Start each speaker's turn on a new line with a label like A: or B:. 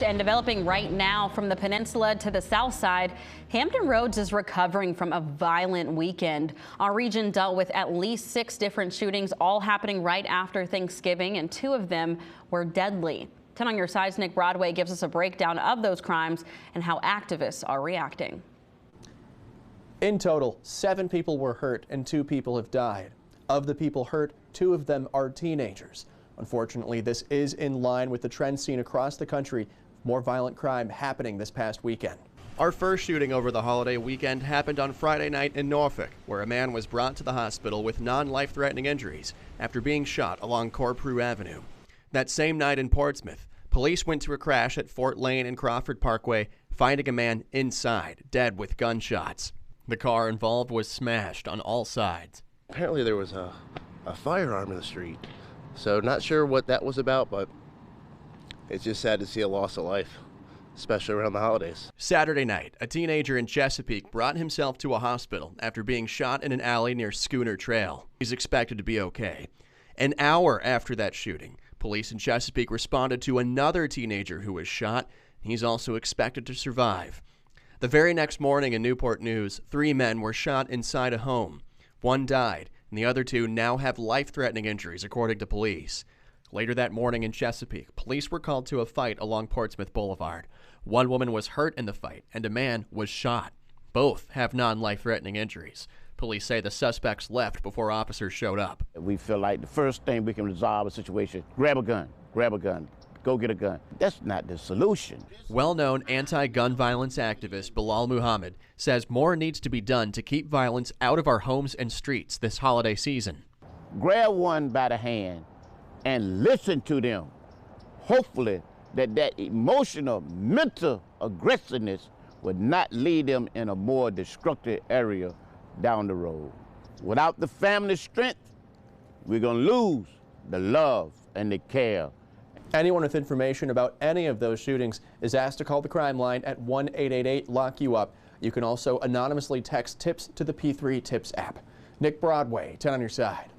A: And developing right now from the peninsula to the south side, Hampton Roads is recovering from a violent weekend. Our region dealt with at least 6 different shootings, all happening right after Thanksgiving, and 2 of them were deadly. 10 on your side's Nick Broadway gives us a breakdown of those crimes and how activists are reacting.
B: In total, 7 people were hurt and 2 people have died. Of the people hurt, 2 of them are teenagers. Unfortunately, this is in line with the trend seen across the country. More violent crime happening this past weekend. Our first shooting over the holiday weekend happened on Friday night in Norfolk, where a man was brought to the hospital with non-life-threatening injuries after being shot along Corprew Avenue. That same night in Portsmouth, police went to a crash at Fort Lane and Crawford Parkway, finding a man inside, dead with gunshots. The car involved was smashed on all sides.
C: Apparently there was a firearm in the street, so not sure what that was about, but it's just sad to see a loss of life, especially around the holidays.
B: Saturday night, a teenager in Chesapeake brought himself to a hospital after being shot in an alley near Schooner Trail. He's expected to be okay. An hour after that shooting, police in Chesapeake responded to another teenager who was shot. He's also expected to survive. The very next morning in Newport News, 3 men were shot inside a home. 1 died, and the other 2 now have life-threatening injuries, according to police. Later that morning in Chesapeake, police were called to a fight along Portsmouth Boulevard. 1 woman was hurt in the fight, and a man was shot. Both have non-life-threatening injuries. Police say the suspects left before officers showed up.
D: We feel like the first thing we can resolve a situation, grab a gun, go get a gun. That's not the solution.
B: Well-known anti-gun violence activist Bilal Muhammad says more needs to be done to keep violence out of our homes and streets this holiday season.
D: Grab one by the hand and listen to them. Hopefully that emotional, mental aggressiveness would not lead them in a more destructive area down the road. Without the family strength, we're gonna lose the love and the care.
B: Anyone with information about any of those shootings is asked to call the crime line at 1-888-LOCK-YOU-UP. You can also anonymously text tips to the P3 Tips app. Nick Broadway, 10 on your side.